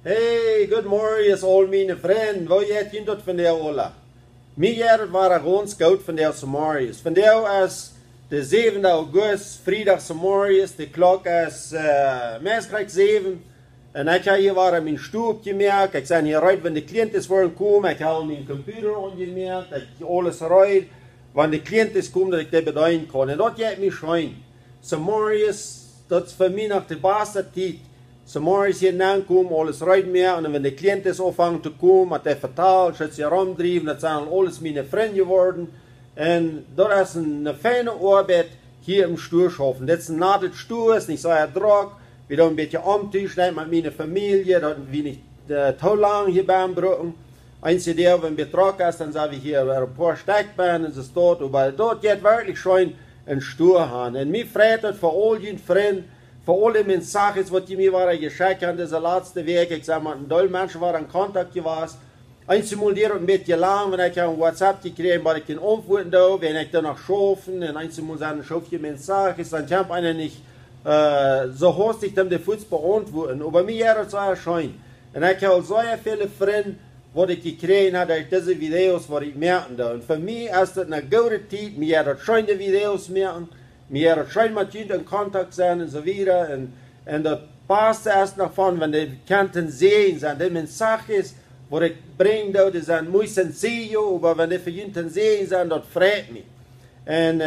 Hey, good morning, all mijn vrienden. Wat jij het tot van jou alle? Mijn jaar waren gewoon scout van jou Samariërs. Van jou is de 7 augustus, vrijdag Samariërs. De klok is meestal 7. En ik heb hier waren mijn stoep gemerkt. Ik ben hier uit, wanneer de cliënten worden komen. Ik heb mijn computer ongemerkt. Ik alles eruit. Wanneer de cliënten komen, dat ik dat beduiden kan. En dat heeft mij schijn. Samariërs, dat is voor mij nog de beste tijd. Samariërs hier aankomen, alles eruit meer. En wanneer de cliënten opvangen te komen, wat hij vertaalt, dat ze ronddrijven, dat zijn alles mijn vrienden geworden. En dat is een fijne arbeid hier im Stuurshofen. Dat is na het stoer, is niet zo druk. We doen een beetje omtuigen met mijn familie, dat we niet te lang hier bijbrengen. Eens die wenn wir druk is, dan zijn we hier een paar stekbenen en zo staat. Maar dat gaat werkelijk schön een stoer aan. En mij vreet het voor al je vrienden, voor alle mensen wat die mir waren geschickt haben, deze laatste week. Ik zeg maar, een mensen waren in contact geweest. Einmal hier een beetje lang, wenn ich een WhatsApp gekregen, weil ich den antworten darf, wenn ich dann noch schaffen, und einmal sagen, schaffe ich Mensages, dann kann einer nicht so hastig dem den Fuß beantworten. Aber mir ist es so schön. Und ich habe so viele Freunde, was ich gekriegt habe durch diese Videos, was ich merken da. Und für mich ist das eine gute Zeit, mir hat schöne Videos merken, mir hat schön mit Leuten in Kontakt sein und so weiter. Und das passt erst davon, wenn die Kanten sehen, sind die Mensages, wat ik breng, dat is een mooi sencillo, maar wanneer voor jullie zien zijn, dat vreet me. En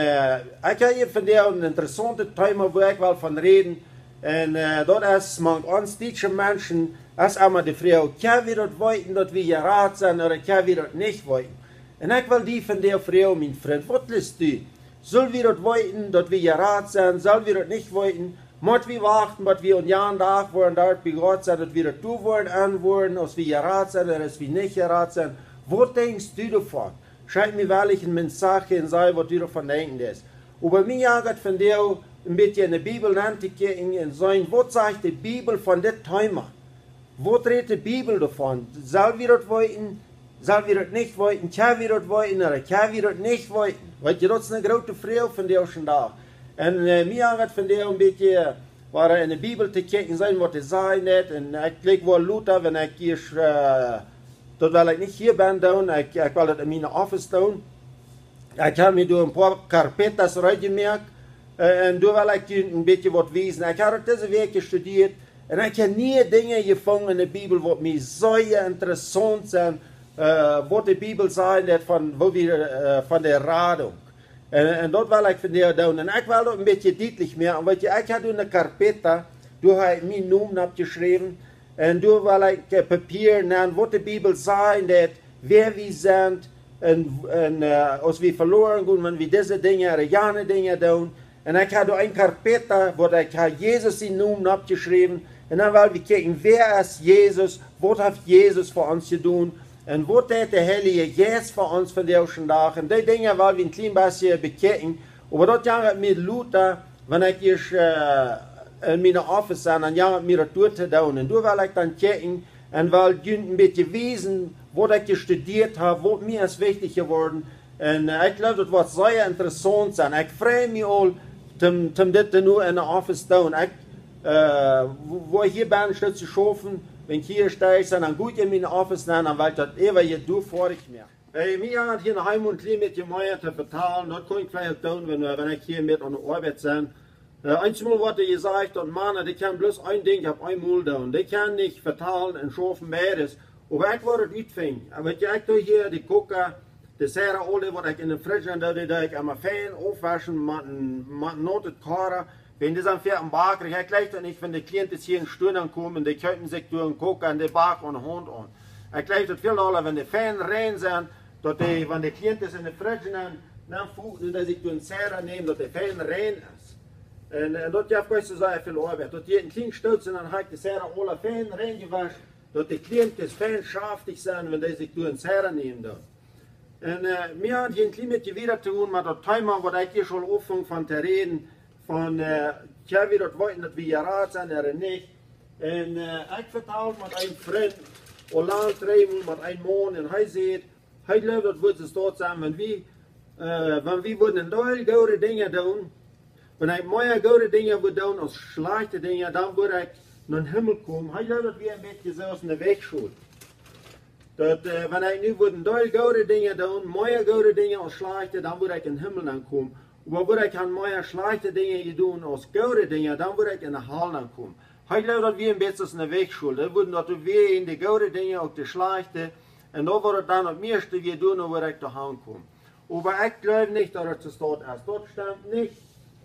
ik heb hier vandaag een interessante thema waar ik wel van reden. En dat is, met ons deutsche mensen, is immer de vraag, kan we dat weten, dat we geraad zijn, of kan we dat niet weten? En ik wil die vandaag vragen, mijn vriend, wat lust u? Zullen we dat weten, dat we geraad zijn, zullen we dat niet weten? Moet we wachten, wat we een jaar dag worden, daar bij God zijn, dat we er toe worden antwoorden, als we geraad zijn, of als we niet geraad zijn. Wat denkst u ervan? Schreib mir wellich een mensage en zei wat u ervan denkt. Over mij gaat van jou een beetje in de Bibel aan te kijken en zeggen, wat zegt de Bibel van dit thema? Wat redt de Bibel ervan? Zullen we dat weten? Zullen we dat niet weten? Kan we dat weten? Of kan we dat niet weten? Weet je, dat is een grote vraag van deze dag. En mij gaat van jou een beetje waar in de Bibel te kijken zijn wat hij zei net. En ik klik wel Luther, wanneer ik hier, dat wil ik niet hier ben doen, ik wil het in mijn office doen. Ik heb me door een paar carpetas uitgemerkt. En door wil ik je een beetje wat wezen. Ik heb het deze week gestudeerd. En ik heb niet dingen gevonden in de Bibel wat mij zo interessant zijn. Wat de Bibel zei net van, van de radung. En dat wil ik van jou doen. En ik wil dat een beetje duidelijk maken. Want ik heb een carpeta, daar heb ik mijn naam opgeschreven. En daar wil ik papier nemen wat de Bibel zegt, dat wer we zijn. En als we verloren gaan, wenn we deze dingen, reale dingen doen. En ik heb daar een carpeta, waar ik Jezus zijn naam opgeschreven. En dan wil we kijken, wer is Jezus? Wat heeft Jezus voor ons gedaan? En wat deed de Heilige Geest voor ons vandaag dag? En die dingen willen we een klein beetje bekijken. Maar dat gaat met Luther, wanneer ik hier in mijn office ben, dan gaat het me dat door te doen. En daar wil ik dan kijken en wil jullie een beetje wezen wat ik gestudeerd heb, wat mij is wichtig geworden. En ik geloof dat wat zeer interessant zijn. Ik vrees me al om dit nu in de office te doen. Waar ik hier ben, staat te schaffen. Wenn ich hier stehe, dann gut in meine Office, dann weil das ever hier durchfahrig mehr. Mir hat hier ein Heim und Leben mit Gemeinde zu vertalen, das kann ich vielleicht tun, wenn ich hier mit an der Arbeit bin. Einmal wurde gesagt, und Mann, die kann bloß ein Ding auf einmal tun, die kann nicht vertalen und schaffen beides. Aber ich wollte es nicht aber ich tue hier die Kucker, die Säure, alle, was ich in den Fridge habe, die ich immer fein aufwaschen, mit notet Kara. Wenn die dann für einen Bach kriegen, gleich dann nicht, wenn die Klienten hier in Stunden kommen, die könnten sich durch den Koker an den Bach und den Hund an. Ich gleich das viel doller, wenn die Fan rein sind, dass die, wenn die Klienten in den Fridge nehmen, dann fuhren, dass ich durch den Zähler nehmen, dass die Fan rein ist. Und das gibt es so viel Arbeit. Dass die einen kleinen Stutz und dann hat die Zähler alle Fan reingewaschen, dass die Klienten Fan scharftig sind, wenn die sich durch den Zähler nehmen. Und mir hat hier ein klein bisschen wieder zu tun, mit dem Thema, was ich hier schon anfangen von zu reden, van ja, wie dat weten dat we geraad zijn er niet. En ik vertaal met een vriend, al lang trainen met een man en hij zegt, hij gelooft dat we het staat zijn, wenn we willen een deel goede dingen doen, wenn ik mooie goede dingen wil doen als slechte dingen, dan word ik naar de Himmel komen, hij gelooft dat we een beetje zelfs in de weg schuld. Dat wanneer ik nu een deel goede dingen doen, mooie goede dingen als slechte, dan word ik in de Himmel dan komen. Maar word ik aan mooie slechte dingen doen als goede dingen, dan word ik in de hel dan komen. Hij gelooft dat we een beetje in de weg schuld. Dat wordt dat we in de goede dingen ook de slechte, en dan wordt het dan het meeste we doen, dan word ik te hel komen. Maar ik geloof niet dat het zo staat als. Dat stimmt niet.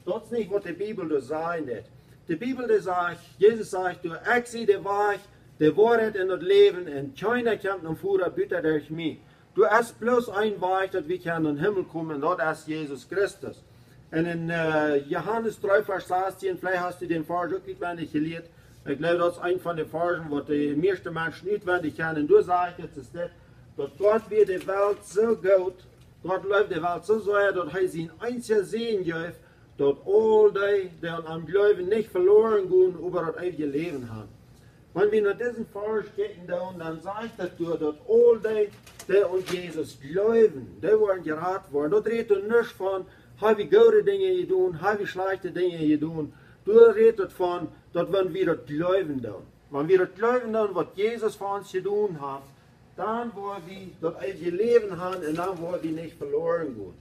Dat is niet wat de Bibel dus sagt. De Bibel sagt, Jesus sagt, ik zie de weg, de waarheid en het leven, en keiner kan naar voren buiten durch mij. Du hast bloß ein Weg, dat we kunnen in den Himmel komen, en dat is Jezus Christus. En in Johannes 3, Vers 16, vielleicht hast du den Vers auch uitwendig geleerd. Ik geloof dat is een van de versen, wat de meeste mensen uitwendig kennen. En du sagst jetzt, ist das, dat Gott wird die Welt so gut, Gott läuft die Welt so sehr, dass er sein einziger Sehen gibt, dass all die an am Glauben nicht verloren gehen, aber das ewige Leben haben. Wenn wir nach diesem Vers gehen, dann sagt das, dass all die an Jesus glauben, die werden geraten worden. Das redet nicht von, habe ich gute Dinge getan, habe ich schlechte Dinge getan. Das redet von, dass wenn wir das glauben tun. Wenn wir das glauben tun, was Jesus für uns getan hat, dann wollen wir das ewige Leben haben und dann wollen wir nicht verloren gehen.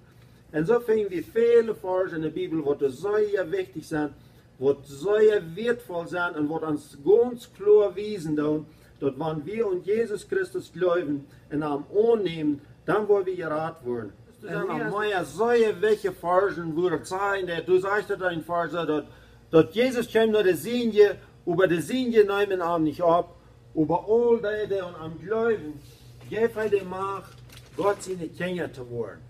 Und so finden wir viele Verse in der Bibel, die sehr wichtig sind, die sehr wertvoll sind und die uns ganz klar wiesen, dass wenn wir an Jesus Christus glauben und am annehmen, dann wollen wir geraten werden. Das sind auch sehr wichtige Verse, wo es sagen, du sagst in den Versen, dass Jesus kommt nach der Sünde, aber die Sünde nehmen ihn nicht ab. Aber all die am Glauben, geven de Macht, Gott seine Kinder zu werden.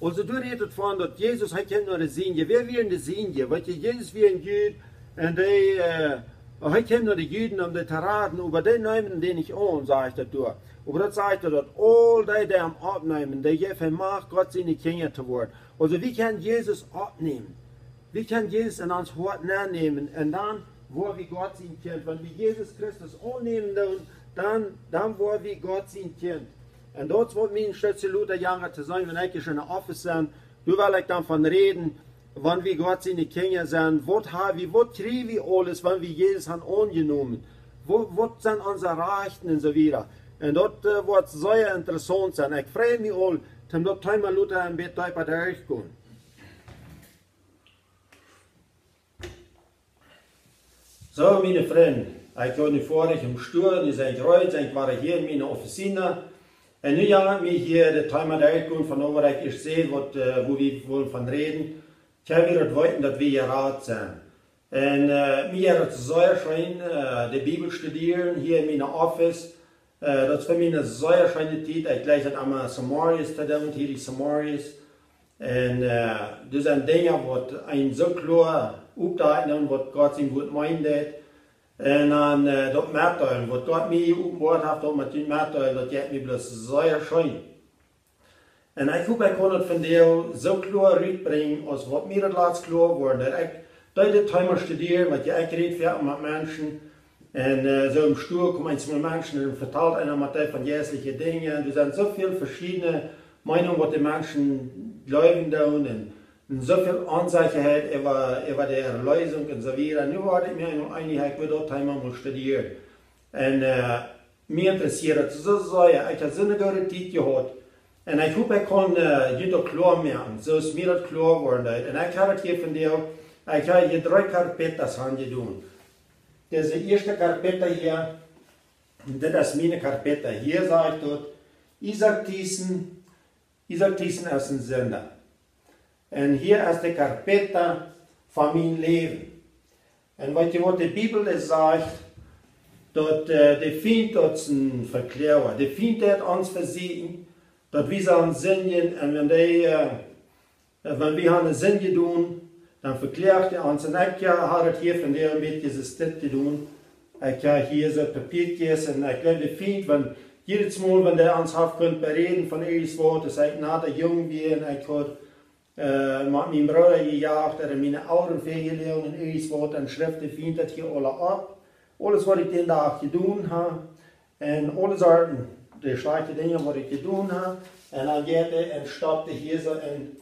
Also du redest von, dass Jesus hat nur die Sünde. Wer will die Sünde? Weil Jesus wie ein Jüd, und er kennt nur die Jüden, um die zu raten, aber die nehmen den nicht an, sagt er durch. Aber das sagt er, dass all die am abnehmen, die geven Macht, Gott seine Kinder zu werden. Also wie kann Jesus abnehmen? Wie kann Jesus in uns Hort nehmen? Und dann, wo wir Gott sein Kind, wenn wir Jesus Christus annehmen, dann wollen wir Gott sein Kind. Und dort wird mir ein Stütze Luther Jahre zu sein, wenn ich schon in der Office bin, du will ich dann von reden, wenn wir Gott seine Kinder sind, was kriegen wir alles, wenn wir Jesus haben angenommen, was sind unsere Rechten und so weiter. Und dort wird sehr interessant sein. Ich freue mich all, dass dort einmal Luther ein bisschen tiefer durchgehen. So, meine Freunde, ich war nicht vorher im Sturm, ich bin kreuz, ich war hier in meiner Officina. Und nu habe ich mich hier das Thema durchgehen, von wo ich sehe, wo wir wollen von reden. Ich habe wieder wollten, dass wir geraten sind. Und mir hat es sehr schön, die Bibel studieren, hier in meiner Office. Das ist für mich eine sehr schöne Zeit. Ich gleich einmal Samarias zu tun, hier die Samarias. Und das sind Dinge, die einen so klar aufdeuten, was Gott sein Wort meint. Und dann das Mitteilen, was Gott mir aufgebaut hat, mit dem Mitteilen, das geht mir bloß sehr schön. Und ich hoffe, ich kann das von dir so klar rüberbringen, als was mir das letzte klar wurde. Ich das Thema studieren, was ich rede mit Menschen. Und so im Stuhl kommen einzelne Menschen und verteilt einer mit evangelischen Dingen. Es sind so viele verschiedene Meinungen, was die Menschen glauben und so viel Unsicherheit über die Erlösung und so weiter. Nun war ich mir eigentlich, ich will das Thema mal studieren. Und mich interessiert es so sehr. Ich habe so eine gute Zeit gehabt. Und ich hoffe, ich kann jeder klar machen, so ist mir das klar geworden. Und ich habe hier von dir, ich habe hier 3 Karpetas angetan. Diese erste Karpeta hier, das ist meine Karpeta. Hier sagt dort, Isaac Thiessen ist ein Sünder. Und hier ist die Karpeta von meinem Leben. Und was die Bibel sagt, dass der Feind uns verklärt, der Feind hat uns versiegen, dass wir sollen singen, und wenn wir eine Sünde tun, dann verklärt er uns. Und ich habe hier von der mit dieses Stift getan. Ich habe hier so Papier gegessen. Und ich glaube, der Feind, jedes Mal, wenn der uns hat, könnte bereden von Elis Wort, dass ich nach der Jung bin, ich habe mit meinem Bruder gejagt, er hat meine Augen vergelegt in Elis Wort, dann schreibt der Feind das hier alle ab. Alles, was ich den Tag getan habe, und alle Sorten, die schlechten Dinge, die ich getan habe, und dann geht er und stoppt hier so in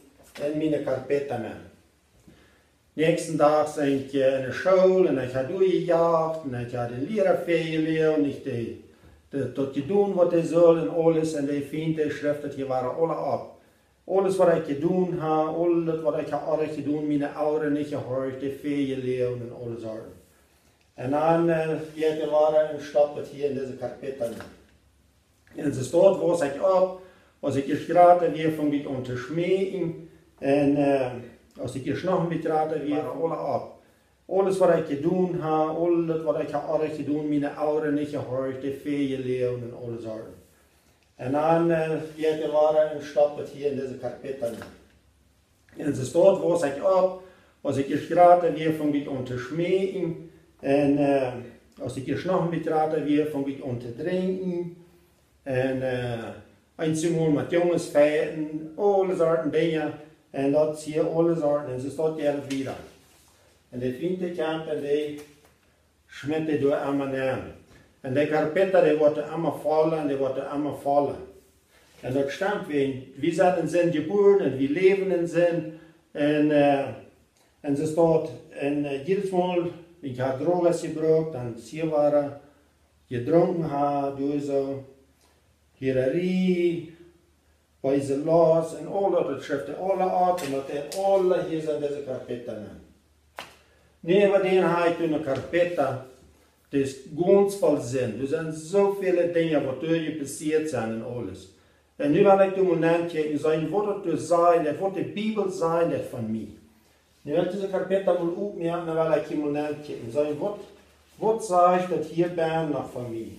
meine Karpeta. Nächsten Tag sind ich in der Schule und ich habe durchgejagt und ich habe den Lehrer geleerd und ich dort gedaan was er soll und alles und die Fiende schriften hier waren alle ab. Alles wat ik gedaan heb, alles wat ik heb gedaan, mijn ouderen niet gehoord, de geleerd en alles aan. En dan geht er waren en stapt hier in deze Karpetten. En ze staat was ik op, als ik geschraten weer, vang ik aan te schmeken. En als ik geschnachen betraten weer, alle ab. Alles wat ik gedaan heb, alles wat ik heb gedaan, mijn ouderen niet gehoord, de geleerd en alles aan. En dan geht er waren en stapt hier in deze Karpetten. En ze staat was ik op, als ik geschraten weer, vang ik aan te schmeken. En als ik geschnachen betraten weer, vang ik aan te drinken. En einmal met jongens feiten, alle soorten dingen. En dat zie je alle soorten. En ze staat hier weer. En de vriendenkamp en die schmitten door allemaal neer. En die karpetten die worden allemaal vallen en die worden allemaal vallen. En dat stammt wie zijn zijn geboren en wie leven in zijn. En ze staat, en jedes Mal, ich habe Drogen gebruikt, en sie waren gedronken door zo Hiererie, wijze los en alle, dat schrijft alle uit en dat alle hier zijn deze karpetten. Neben denen habe ich eine Karpette, das ist ganz voll Sinn. Da sind so viele Dinge, die durch passiert sind und alles. Und nu wil ik de moment kijken, zijn wat het zijn, dat wat de Bibel zijn, dat van mij. Nu wil ik deze Karpette mal opmerken, dan wil ik de moment kijken, zijn wat zeg ik dat hier ben nog van mij.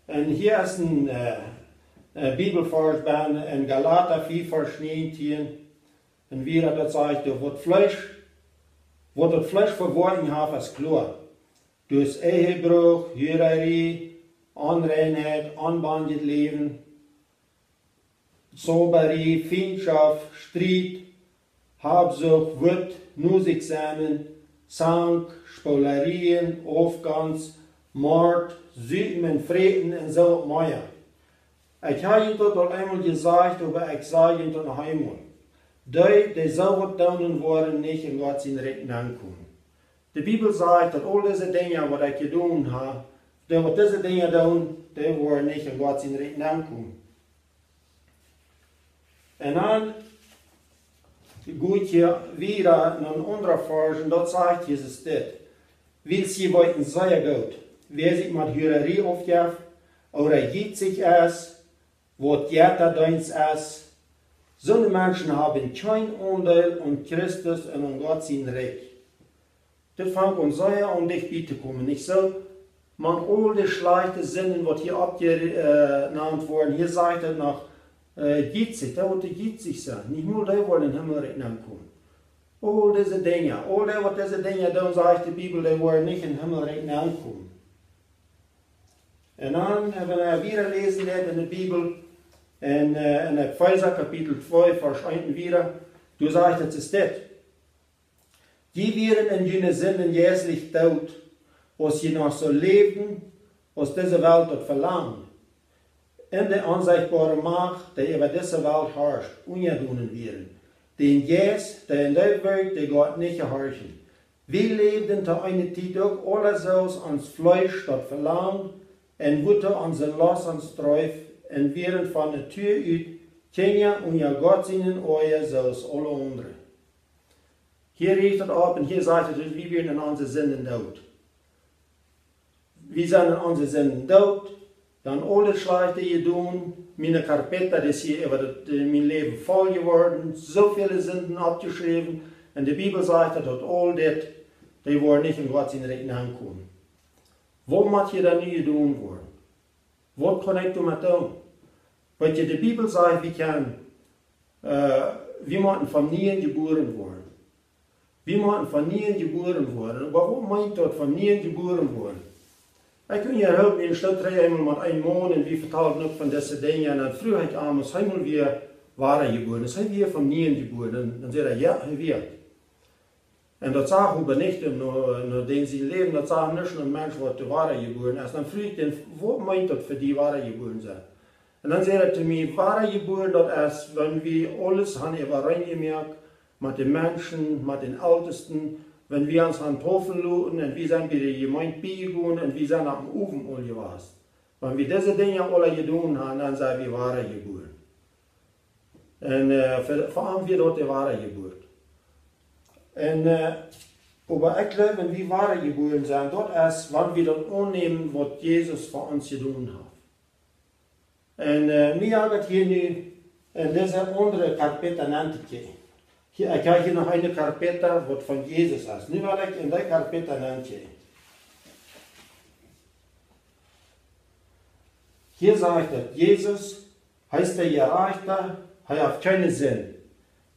En hier is een Bibelvers in Galater 4, vers 19. En weer dat zegt, wat het vlees verworven heeft, is klaar. Dus ehebrug, hurerie, onreinheid, onbandjes leven, soberie, vriendschap, strijd, habzucht, wut, muzieksamen, zank, spolarieën, afgans, moord, zuiden en vreten en zo meer. Ik heb je dat al eenmaal gezegd, maar ik zeg je dat nog eenmaal. Die zullen doen worden niet in Gods rechten aankomen. De Bibel zegt dat al deze dingen wat ik gedaan heb, die wat deze dingen doen, die worden niet in Gods rechten aankomen. En dan gaat je weer naar een andere vers en dat zegt Jezus dit. Wil je weten zeer goed, wer sich met hurerie aufgeeft, oder gibt sich es, wat jeder deins ist, solche Menschen haben kein Anteil an Christus und an Gott sein Reich. Das fängt an sehr an dich bitte kommen. Nicht so, man all die schlechten Sinnen, was hier abgenannt worden, hier sagt er noch, gibt sich, der wird gibt sich sein. Nicht nur der wollen in den Himmel kommen. All diese Dinge, all die, was diese Dinge tun, sagt die Bibel, die wollen nicht in den Himmel kommen. Und dann, wenn wir wieder lesen in der Bibel, in Epheser Kapitel 2, Vers 1 wieder, du sagst, das ist das. Die werden in jene Sinnen jährlich tot, was je noch so leben, was diese Welt dort verlangt. In der unsichtbare Macht, die über diese Welt herrscht, ungedunen werden. Den Jes, der in der Welt, der Gott nicht gehorchen. Wir lebten zu einer Zeit auch alles aus ans Fleisch dort verlangt, en woete onze los ons treuf, en wären van de Tür uit, kenja und ja Gott seinen Oje zoals alle anderen. Hier richt het op en hier sagt het, wie werden in onze zinnen dood. Wie zijn in onze zinnen dood, dan alle slechte je doen, mijn Karpette, dat is hier over mijn leven vol geworden, zoveel zinnen abgeschreven, en de Bibel sagt dat al dit, die worden niet in Gott zijn rechten aankomen. Wat moet je dan nu doen worden? Wat kan ik doen met doen? Want je de Bibel zegt, we moeten van nieuw geboren worden. We moeten van nieuw geboren worden. Maar wat meint dat van nieuw geboren worden? Ik kun je helpen in de stad eenmaal met een man en wie vertelt nog van deze dingen. En dan vroeg ik aan, is hij weer waar geboren? Is hij weer van nieuw geboren? Dan zei hij, ja, hij weer. En dat zag hoe benichten naar den zijn leven, dat zag niet een mens wat de ware geboren is. Dan vroeg ik hem, wat meint dat voor die ware geboren zijn? En dan zei hij te mij, ware geboren dat is, wanneer we alles hebben reingemerkt, mit den Menschen, mit den Ältesten, wenn wir uns an Tafel luten und wir sind bei der Gemeinde beigegangen und wir sind am Ofen all gewesen. Wenn wir diese Dinge alle getan haben, dann sind wir wahre geboren. Und vor allem wir dort die wahre Geburt. Und aber ich glaube, wenn wir wahre geboren sind, dort ist, wenn wir das annehmen, was Jesus für uns getan hat. Und mir habe hier nu in diese andere Karpette nennt ich. Ich habe hier noch eine Karpette, was von Jesus ist. Nu will ich in die Karpette nennt ich. Hier sagt er, Jesus heißt der Gerechte, er hat keinen Sinn.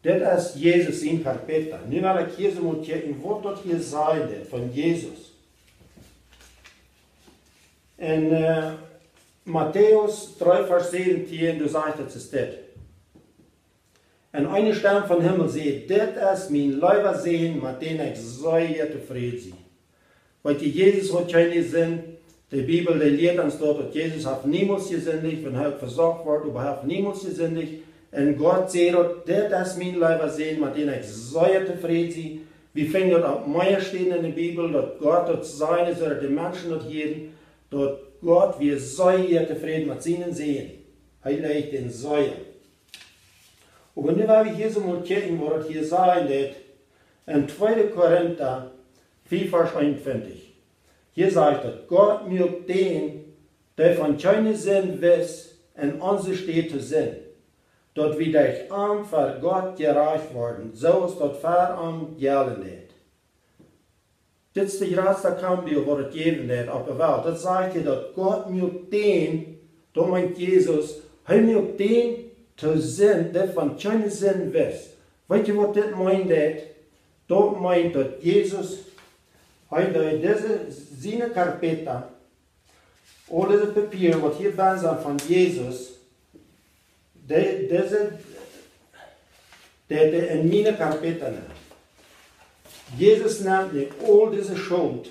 Das ist Jesus in Karpette. Nu will ich hier so mal checken, was dort hier sein von Jesus. In Matthäus 3, Vers 17, du sagst, das ist das. Und eine Stimme vom Himmel sagt, das ist mein Leiber sehen, mit dem ich sehr zufrieden bin. Weil Jesus hat keinen Sinn. Die Bibel die lehrt uns dort, dass Jesus hat niemals gesündigt, wenn er versorgt wird, aber er hat niemals gesündigt. Und Gott sagt, das ist mein Leiber sehen, mit dem ich sehr zufrieden bin. Wir finden das auch mehr stehen in der Bibel, dass Gott das seine, oder die Menschen das jeden, dass Gott wir sehr zufrieden mit seinen sehen. Er legt den Säuer. Aber nu will ich hier so mal checken, wo das hier sein wird. In 2. Korinther 4, Vers 21. Hier sagt es, Gott mögt den, der von keinem Sinn weiß, in uns steht zu Sinn. Dort wie durch arm für Gott gereich worden, so ist dort für arm gelten nicht. Das ist die größte Kampf, wo es geben wird auf der Welt. Das sagt hier, dass Gott mögt den, da meint Jesus, er mögt den, zu Sinn, der von keinem Sinn weiß. Weißt du, was das meint? Das meint, dass Jesus, diese seine Karpette, all diese Papier, was hier drin sind von Jesus, der in meine Karpette nimmt. Jesus nimmt nicht all diese Schuld,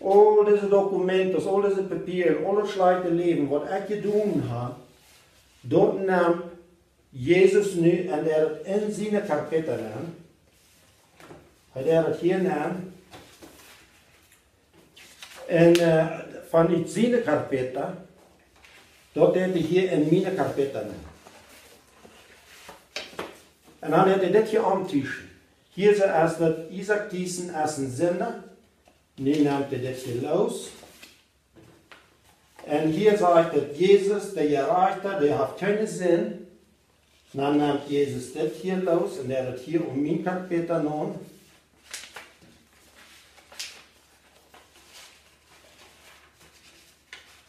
all diese Dokumente, all diese Papier, all das schlechte Leben, was ich getan habe, dort nimmt Jesus nu en er in zijn karpette neemt. Hij het hier neemt. En van zijn karpette, dat hij hier in mijn karpette neemt. En dan heeft hij dit hier aantussen. Hier is als dat Isaac Thiessen als een zinder. Nu neemt hij dit hier los. En hier sagt dat Jesus, der Gerechte, der hat keinen Sinn. Dann nimmt Jesus das hier los und er hat hier mein Karpette genommen.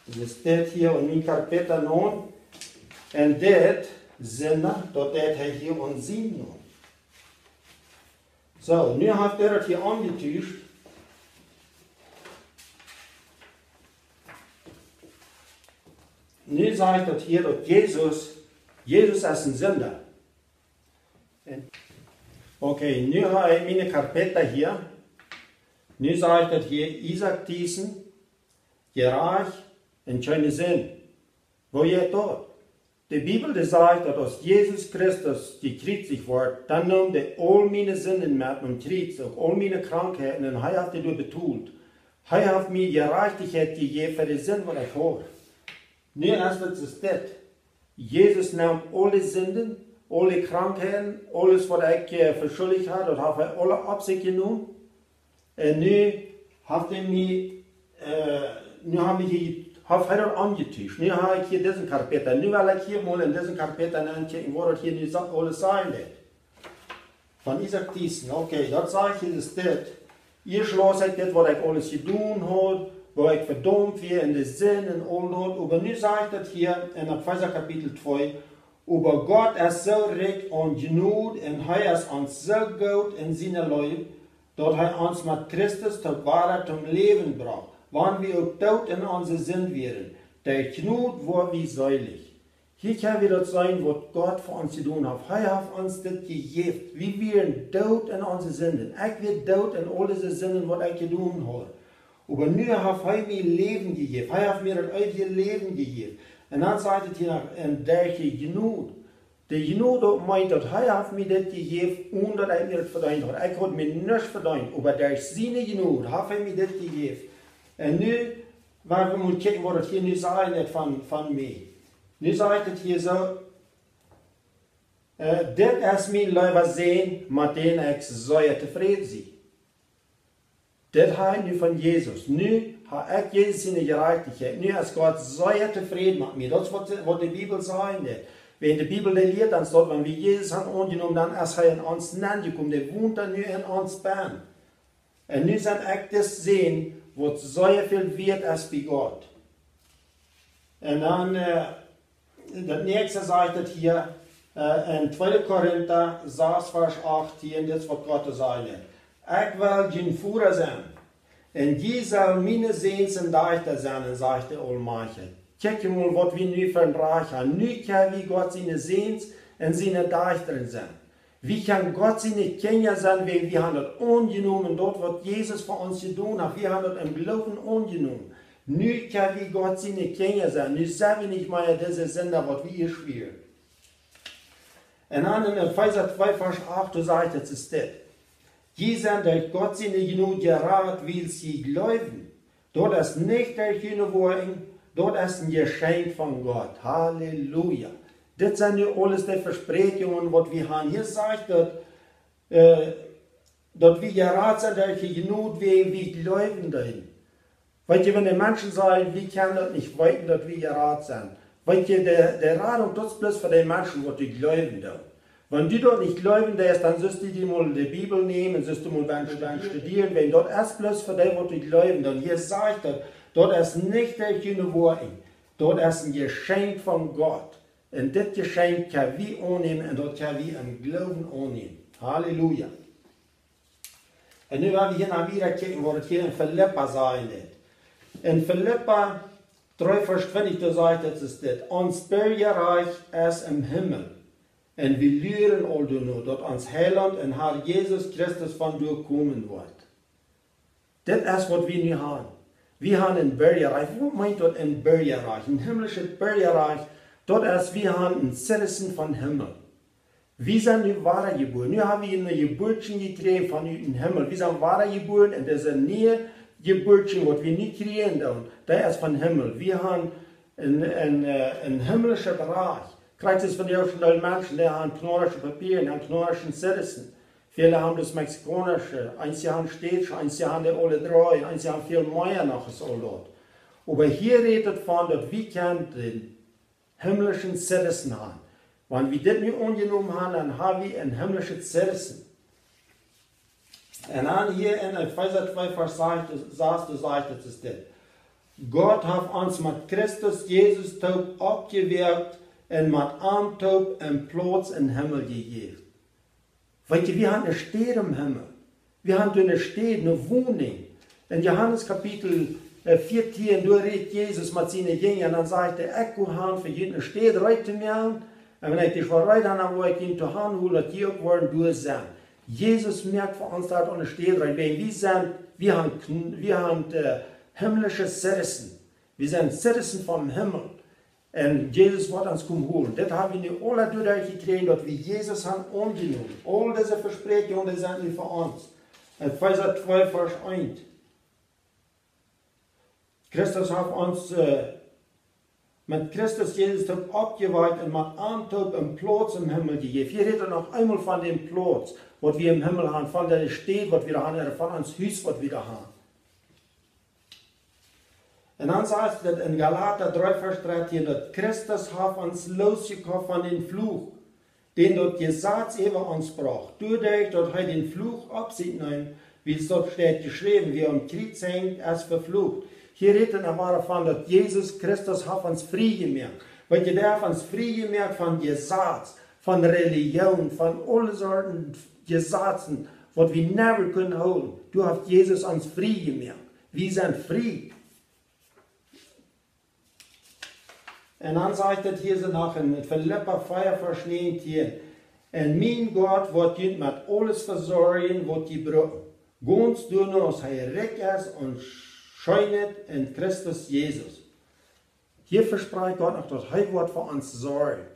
Das ist das hier mein Karpette genommen. Und das Sinne, dort hat er hier und sie genommen. So, nu hat er das hier angetuscht. Nu sagt das hier, dass Jesus ist ein Sünder. Okay, nu habe ich meine Karpette hier. Nu sagt das hier, Isaac Thiessen, gerecht und keinen Sinn. Wo ihr dort? Die Bibel sagt, dass aus Jesus Christus gekreuzigt wird, dann nimmt er all meine Sünden mit und kriegt auch all meine Krankheiten und er hat die betont. Er hat mir Gerechtigkeit gegeben für den Sinn, was ich habe. Nu ist das. Jesus nimmt alle Sünden, alle Krankheiten, alles, was ich verschuldigt habe, das hat er alle auf sich genommen. Und nu hat er mich, hat er das angetuscht. Nu habe ich hier diesen Karpette. Nu will ich hier mal in diesen Karpette anchecken, wo das hier nicht alles sein wird. Von Isaac Thiessen, okay, das sage ich, das ist das. Ihr schloss ich das, was ich alles getan habe, wo ich verdammt wir in den Sinn und all dort. Aber nu sagt das hier in Epheser Kapitel 2, aber Gott ist so recht und genug und er ist uns so gut in seiner Leib, dass er uns mit Christus zur Wahrheit zum Leben braucht. Wann wir auch tot in unseren Sinn wären, der Knut war wie säulich. Hier kann wieder das sein, was Gott für uns getan hat. Er hat uns das gegeben. Wir wären tot in unseren Sünden. Ich werde tot in all diese Sünden, was ich getan habe. Aber nu hat er mir Leben gegeben. Er hat mir ein eigenes Leben gegeben. Und dann sagt er hier, und der Genut, De Genoeg meint dat hij heeft mij dit gegeven, omdat hij mir het verdiend had. Ik had mij niks verdiend, maar door zijn genoeg heeft hij mij dit gegeven. En nu, waar we moeten kijken wat het hier nu zei van mij. Nu zegt het hier zo, dit is mijn leven zijn, met den ik zou tevreden zijn. Dit ga ik nu van Jezus. Nu ga ik Jezus zijn gerechtigheid. Nu is God zou tevreden met mij. Dat is wat de Bibel zegt. Wenn de Bibel leert, dan staat, wenn wir Jesus haben angenommen, dan is hij in ons gekomen. Der woont dan nu in ons ben. En nu zijn ik das zien, wat zoveel weet is bij God. En dan, dat nächste zegt het hier, in 2 Korinther 6, vers 18, dit is wat God zei. Ik wil geen voerder zijn. En die zal mijn zeens en dichter zijn, zegt de Almachtige. Kijk mal, wat we nu van Reich haben. Nu kan wie God zijn zeens en zijn dichteren zijn. Wie kan God zijn Kinder zijn, weil wir haben das ongenomen, dort wat Jezus voor ons gedaan heeft. Wir haben das im Glauben ongenomen. Nu kan wie God zijn Kinder zijn. Nu zijn we niet meer diese Sünder, wat we hier schweren. En dan in Epheser 2, vers 8, sagt het is dit. Je zijn durch Gott zijn genoeg geraad, wil sie glauben. Dort ist nicht durch jene worden, dort ist ein Geschenk von Gott. Halleluja. Das sind nu alles die Versprechungen, was wir haben. Hier sagt dass wir geraad sind durch genug, wie glauben dahin. Weil wenn die Menschen sagen, wir können das nicht weiten, dass wir geraad sind. Weil der Radung, das ist bloß für die Menschen, was die glauben da. Wenn die dort nicht glauben, dann sollst du die mal die Bibel nehmen, sollst du mal dann studieren. Wenn dort ist bloß für die, was die glauben, dann hier sagt das, dort ist nicht der jene Worte, dort ist ein Geschenk von Gott. Und das Geschenk kann wir annehmen und dort kann wir im Glauben annehmen. Halleluja. Und nu werden wir hier noch wieder gucken, was hier in Philippa sein wird. In Philippa 3, vers 20, da sagt es das, ons Bürgerreich ist im Himmel. En we leren al doen dat ons Heiland en Herr Jesus Christus van doorkomen wordt. Dit is wat we nu hebben. We hebben een Bürgerreich. Wat meint dat een Bürgerreich? Een himmlische Bürgerreich, dat is, we hebben een citizen van Himmel. We zijn nu ware geboren. Nu hebben we een geboortje gekregen van u in Himmel. We zijn ware geboren en dat is een nieuwe geboortje wat we niet krijgen dan. Dat is van Himmel. We hebben een himmlische bereich. Krijgt es von den ersten Menschen, die haben knorrische Papiere, haben knorrischen Citizen. Viele haben das Mexikanische, einige haben Städtische, einige haben die alle drei, einige haben viel mehr noch als all dort. Aber hier redet von, dass wir den himmlischen Citizen haben. Wenn wir das nicht angenommen haben, dann haben wir einen himmlischen Citizen. Und dann hier in Epheser 2, Vers 6, sagt es das. Gott hat uns mit Christus Jesus taub abgewirkt, en met aantoop en plaats in Himmel gegeben. Weet je, wir haben eine Stadt im Himmel. Wir haben eine Stadt, eine Wohnung. In Johannes Kapitel 14, da redet Jesus mit seinen Jüngern, dann sagt er, ich gehe für jeden Stadt rein zu mir. Und wenn ich dich verreit habe, dann will ich ihn zu Hause holen, dass die auch wollen durch sein. Jesus merkt für uns, dass eine Stadt rein. Wir haben himmlische Citizen. Wir sind Citizen vom Himmel. Und Jesus wird uns kommen holen. Das haben wir nu alle durchgekriegt, dass wir Jesus haben angenommen. All diese Versprechungen, die sind nicht für uns. Epheser 2, Vers 1. Christus hat uns mit Christus Jesus abgeweiht und mit Antob einen Platz im Himmel gegeben. Hier redet noch einmal von dem Platz, was wir im Himmel haben, von der Stadt, was wir haben, von uns Haus, was wir haben. Und dann sagt es in Galater 3, Vers 13, dass Christus hat uns losgekauft von dem Fluch, den dort Gesetz über uns braucht. Dadurch, dass er den Fluch absieht, wie es dort steht geschrieben, wie am Kreuz hängt, ist verflucht. Hier redet er davon, dass Jesus Christus hat uns frei gemacht. Weil der hat uns frei gemacht von Gesetz, von Religion, von allen Sorten Gesetzen, was wir never können holen. Du hast Jesus uns frei gemacht. Wir sind frei. Und dann sagt es hier so noch in Philippa 4, Vers 19, und mein Gott wird ihn mit alles versorgen, was die brauchen. Ganz tun, als er reich ist und scheinet in Christus Jesus. Hier verspricht Gott noch, dass er wird für uns sorgen.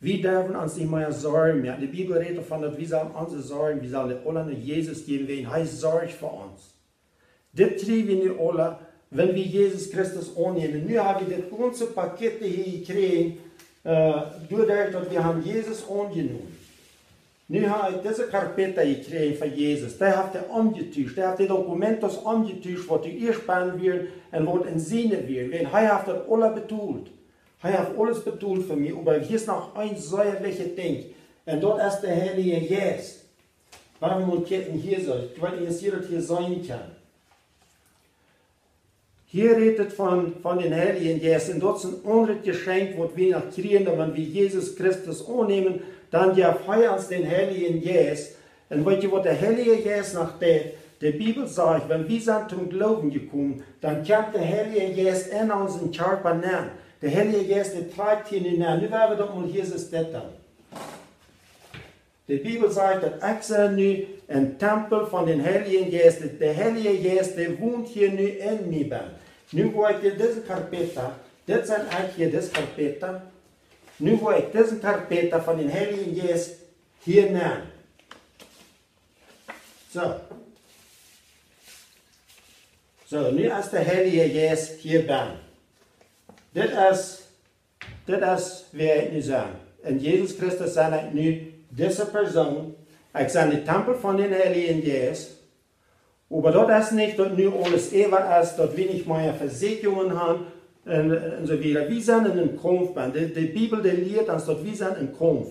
Wir dürfen uns nicht mehr sorgen mehr. Die Bibel redet davon, dass wir sollen unsere Sorgen, wir sollen alle nach Jesus geben, wen er sorgt für uns. Das kriegen wir nicht alle, wenn wir Jesus Christus annehmen. Nun haben wir das ganze Paket hier gekriegt, dadurch, dass wir haben Jesus angenommen. Nun habe ich diese Karpette gekriegt von Jesus. Der hat er angetäuscht, der hat die Dokumente angetäuscht, was die erspannen will und was in Sinne will. Er hat das alles betont. Er hat alles betont für mich, aber hier ist noch ein säuerliches Ding. Und dort ist der Heilige Geist. Warum muss ich hier sein? Ich weiß nicht, dass jeder hier sein kann. Hier redet von den Heiligen Geist. Und dort sind andere Geschenke, was wir noch kriegen, wenn wir Jesus Christus annehmen, dann ja feiern uns den Heiligen Geist. Und weißt du, was der Heilige Geist nach der Bibel sagt, wenn wir sind zum Glauben gekommen, dann kann der Heilige Geist in unseren Körper nehmen. Der Heilige Geist, der trägt hier nicht nach. Nu werden wir doch mal Jesus das dann. Die Bibel sagt, dass extra nu ein Tempel von den Heiligen Geist, der Heilige Geist, der wohnt hier nu in mir. Nu wo ich dir diese Karpette, das sind eigentlich hier das Karpette. Nu wo ich diesen Karpette von den Heiligen Geist hier nehmen. So, nu ist der Heilige Geist hier bei. Das ist, wer ich nicht sagen. Und Jesus Christus sagt nu, diese Person, ich sage den Tempel von den Heiligen Geist, aber dort ist nicht, dass nur alles ewig ist, dass wir nicht mehr Versicherungen haben und so weiter. Wir sind in einem Kampf. Die Bibel lehrt uns, dass wir sind im Kampf.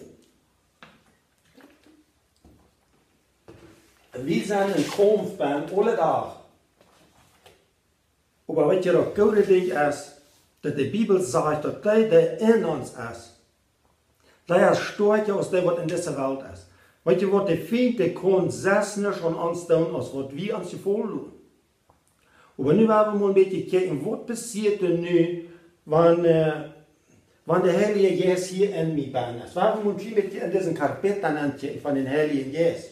Wir sind im Kampf, alle Tage. Aber was ja das gute Ding ist, dass die Bibel sagt, dass der in uns ist. Der ist stärker als der, was in dieser Welt ist. Weißt du, was der Feind, der kann selbst nicht an uns tun, als was wir uns vorlegen. Aber nun werden wir mal ein bisschen gucken, was passiert denn nun, wenn der Heilige Geist hier in mir ist. Werden wir mal ein bisschen in diesen Karpetten angucken von den Heiligen Geist.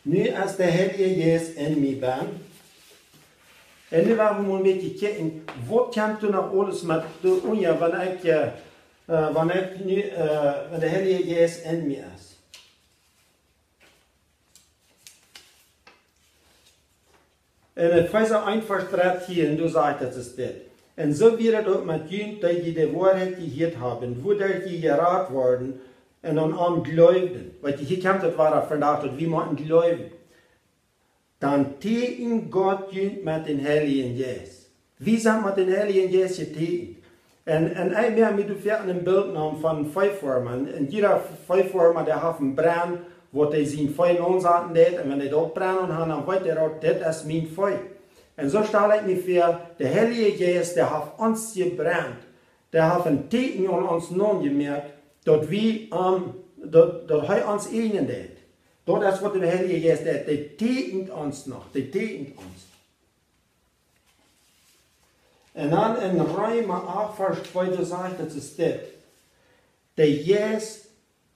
Nun ist der Heilige Geist in mir. Und nu werden wir mal ein bisschen gucken, was kannst du noch alles mit tun, wenn der Heilige Geist in mir ist. Und Epheser 1, Vers 13, du sagst, das ist das. Und so wird es auch mit jenen, die die Wahrheit gehört haben, wodurch die gerat worden und an Gläubigen. Weil hier kommt das wahre Verdacht, wie man Gläubigen. Dann tegen Gott mit den Heiligen Geist. Wie sind mit den Heiligen Geist getegen? Und einmal mit du fährst ein Bild genommen von Feuerformen. Und jeder Feuerformer, der hat einen Brand, wo die sein Feuer ansaten, und wenn die dort brennen haben, dann weiß der auch, das ist mein Feuer. Und so stelle ich mir vor, der Heilige Geist, der hat uns gebrannt. Der hat einen Tegen an uns nun gemerkt, dass wir, dass er uns ihnen hat. Das ist, was der Heilige Geist hat. Der tegnet uns noch, der tegnet uns. Und dann in Römer 8, Vers 2 sagt, das ist das. Der Geist,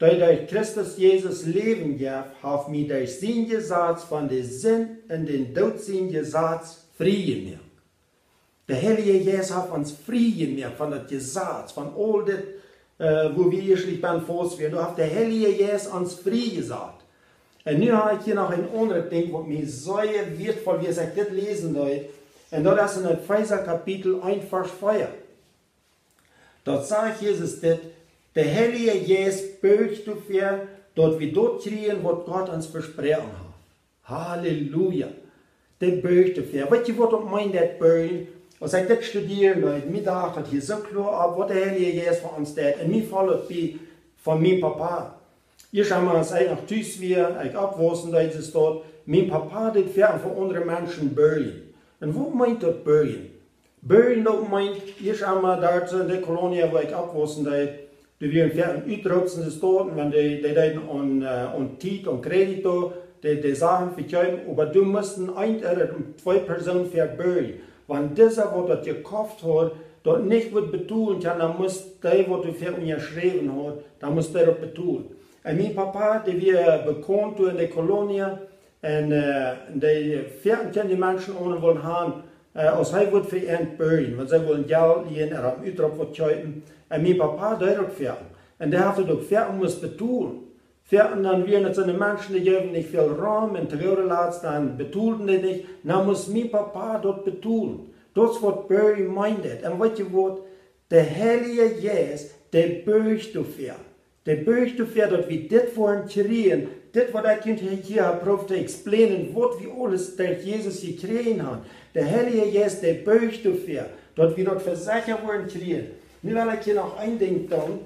der durch Christus Jesus Leben gibt, hat mir durch sein Gesetz von der Sinn und den Tod sein Gesetz frei gemacht. Der Heilige Geist hat uns frei gemacht von dem Gesetz, von all das, wo wir hier beim Fuß werden. Du hast der Heilige Geist uns frei gesagt. Und nun habe ich hier noch ein anderes Ding, was mir so wertvoll ist, ich das lesen soll. Und das ist in Epheser Kapitel 1, Vers 4. Dort sagt Jesus das, der Heilige Geist beugt dafür, dass wir dort kriegen, was Gott uns versprochen hat. Halleluja. Der beugt dafür. Weißt du, was ich meine, das beugen? Als ich das studiere, Leute, mir dachte hier so klar ab, was der Heilige Geist von uns tut. Und mir fällt es von meinem Papa. Ich habe mir das eigentlich tüß wieder, ich abwasser, da ist es dort. Mein Papa, das fährt für andere Menschen beugen. Und was meint das beugen? Beugen, das meint, ich habe mir dort in der Kolonie, wo ich abwasser, die werden fertig uitrutsen, das dort, wenn die dann an Tiet und Kredito, die Sachen verkaufen, aber du musst ein oder zwei Personen verbeugen. Wenn dieser, was das gekauft hat, dort nicht wird betont kann, dann muss der, was du für ihn geschrieben hat, dann muss der das betont. Und mein Papa, der wir bekannt in der Kolonie, und die fertig können die Menschen ohne wollen haben, als hij wordt verantwoord, want zij willen geld lenen, er een uitroep wat kaufen. En mijn papa deed ook veel. En daar heeft het ook ver om ons betoelen. Ver dan weer net zo'n mensen die geven niet veel ruim en terug laatst dan betoelen die niet. Nou moest mijn papa dat betoelen. Dat is wat Barry minded. En wat je wordt, de Heilige Geest, die buigt te ver. Die buigt te ver dat we dit voor hem krijgen. Dit wat ik hier heb probeerd te explainen, wat we alles tegen Jezus gekregen hebben. De Heilige Geest, die buigt te ver. Dat we dat verzekerd worden krijgen. Nu wil ik je nog één ding doen.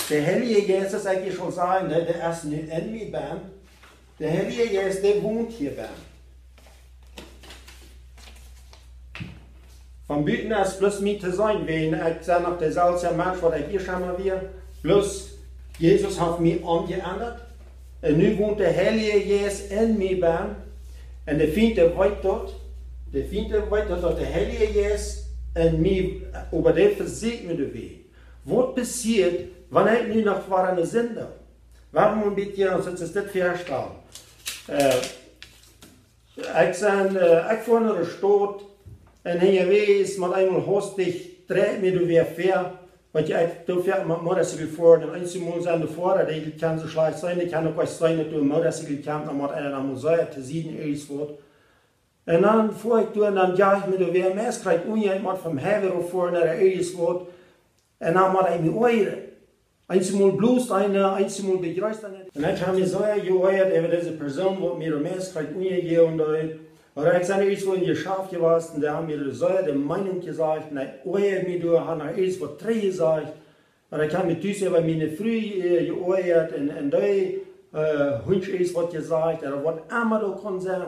De Heilige Geest, dat ik je schon sagen, der ist nu in mir ben. De Heilige Geest, der wohnt hier ben. Van buiten is plus mij te zijn, weil ik zeg nog dezelfde mens wat ik hier schon mal weer. Plus Jesus heeft mij omgeändert. En nu woont de Heilige Geest in mij ben. En de vrienden weet dat. De vrienden weet dat de Heilige Geest in mij, over die verzekerde wij. Wat passiert, wanneer ik nu nog voor een zender? Waarom een beetje, zoals is dit verstellen? Ik voor naar de stad en hier wees, met eenmaal hastig, trekt me weer ver. Want je toen fährt met motorcykel voor, en eenmaal zijn de voordeur, die kan zo slecht zijn, die kan ook wel zijn dat je een motorcykel komt, dan moet je naar museum te zien, iets wat. En dan voer ik door, en dan ja ik me weer mes, krijg ik met van heaven voor naar iets wat. En dan moet ik me oeieren. Eenmaal bloest eenmaal begrijst en ik heb me gezegd, je oeiert over deze persoon, wat mir mes krijgt oeieren. Maar ik zei iets van je schaaf geweest, en daar haben mir de Meinung gesagt, en ik oeier me door, han er iets wat terug gezegd. Maar ik heb me thuis over mijn vrouw geoeierd, en die hunch iets wat gezegd, en wat immer dat kon zijn.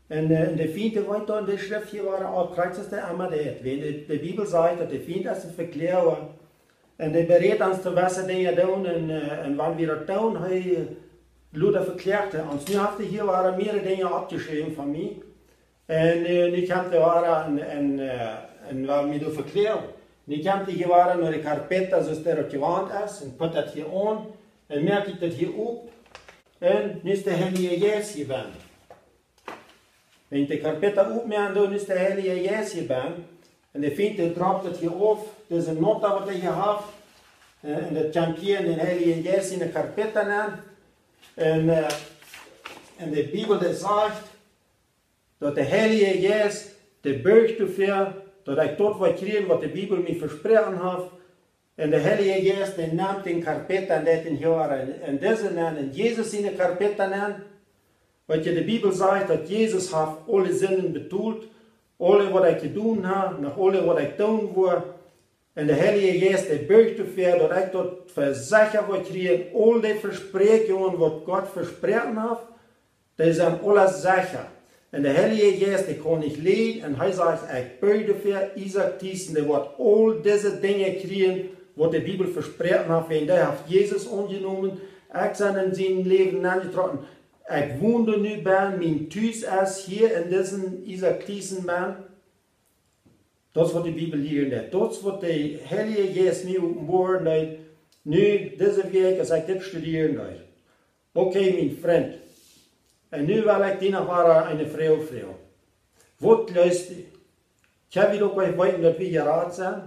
En de vrienden weet dan, de schrift hier waren al krijgt het immer dat. De Bibel zegt dat de vriend is een verklaren. En die berät ons te welke dingen doen, en wanneer we dat doen, hij Luther verklärte uns. Nu heeft hier waren mehrere dingen abgeschrieben von mir. En nu kwam er waren en waar me door verklaren. Nu kwam hier waren naar de carpeta zoals er gewand is, en put dat hier aan, en merk ik dat hier op. En nu is de Heilige Geest hier ben. Wenn ich die Carpeta opmerk, dan is de Heilige Geest hier ben. En de vriend drapt het hier af, dat is een nota wat hij hier heeft. En dat kan hier in de Heilige Geest in de carpeta nemen. En de Bibel die zegt dat de Heilige Geest de buigt te ver, dat ik tot wat krijg wat de Bibel me versproken heeft. En de Heilige Geest die neemt in carpeta en dat in jaren. En deze neemt Jezus in de carpeta neemt. Want je de Bibel zegt dat Jezus heeft alle zinnen bedoeld, alle wat ik gedaan heb, nog alle wat ik doen wil. En de Heilige Geest die buigt te ver, dat ik tot verzekerd word krijg, al die versprekingen wat God versproken heeft, die zijn alles zeker. En de Heilige Geest die kan niet leiden, en hij zegt, ik buig te ver, Isaac Thiessen, die wordt al deze dingen krijgen, wat de Bibel versproken heeft, en die heeft Jezus aangenomen, ik ben in zijn leven aangetrokken. Ik woonde nu bij, mijn thuis is hier in deze Isaac Thiessen ben. Dat is wat de Bibel leert. Dat is wat de Heilige Geest nu openbaart. Nu, deze week, als ik dit studeren. Oké, mijn vriend. En nu wil ik die nog maar een vrouw vragen. Wat luistert je? Ik wil ook wel weten dat we geraad zijn.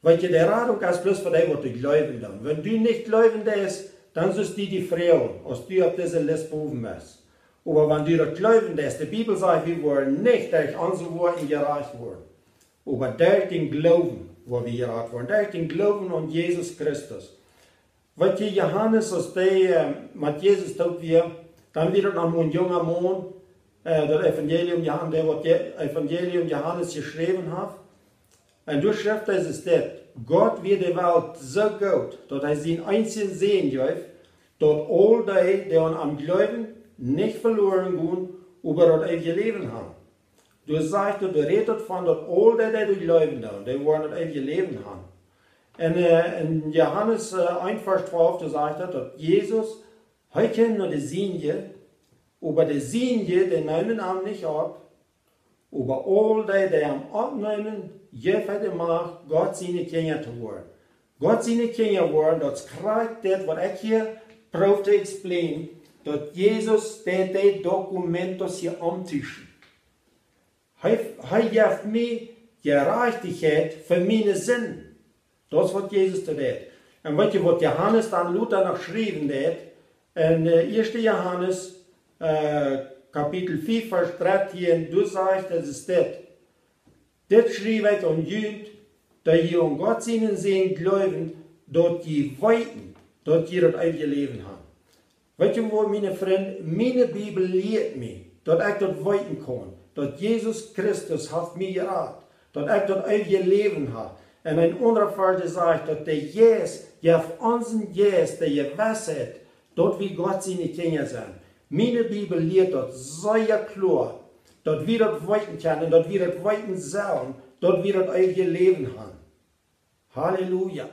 Want je de raad ook als plus voor die wat je geloven dan. Wenn du nicht geloven is, dan is die vrouw, als du op deze lijst boven bist. Aber wenn du das glauben lässt, die Bibel sagt, wir wollen nicht durch unsere Worte gerecht worden. Aber durch den Glauben, wo wir gerecht worden. Durch den Glauben an Jesus Christus. Wat je Johannes, als die met Jezus tut wir, dann wird noch ein junger Mann, das Evangelium Johannes, der wat Evangelium Johannes geschrieben hat. Und durch Schrift ist es das, Gott wird die Welt so gut, dass er seinen einzigen Sehen gibt, dass all die, die an Glauben nicht verloren gehen, aber das ewige Leben haben. Du sagst, du redest von, dass alle die glauben, die wollen das ewige Leben haben. Und in Johannes 1, Vers 12, du sagst, dass Jesus, heute kennen nur die Sünde, aber die Sünde, die nehmen am nicht ab, aber alle die am abnehmen, jeder die Macht, Gott seine Kinder zu werden. Gott seine Kinder werden, das kriegt das, was ich hier probeer te explainen, dat Jezus die Dokumente hier antischen. Hij geeft mij gerechtigheid voor mijn zin. Das wat Jesus da deed. En weet je wat Johannes dan Luther nog geschreven deed? In 1. Johannes Kapitel 4, Vers 13, du sagst, das ist das. Das schrieb ich an Jünd, da je an Gott seinen Segen glauben, dort je weiten, dort je das eigene Leben haben. Weißt du wo, meine Freunde, meine Bibel lehrt mich, dass ich dort weiten kann, dass Jesus Christus hat mir geraten, dass ich dort eigene Leben habe. Und ein anderer Vers sagt, dass der Jesus, ja auf unseren Jesus, der gewusst hat, dort wie Gott seine Kinder sind. Meine Bibel lehrt das sehr klar, dass wir das weiten können, dass wir das weiten sollen, dass wir das eigene Leben haben. Halleluja.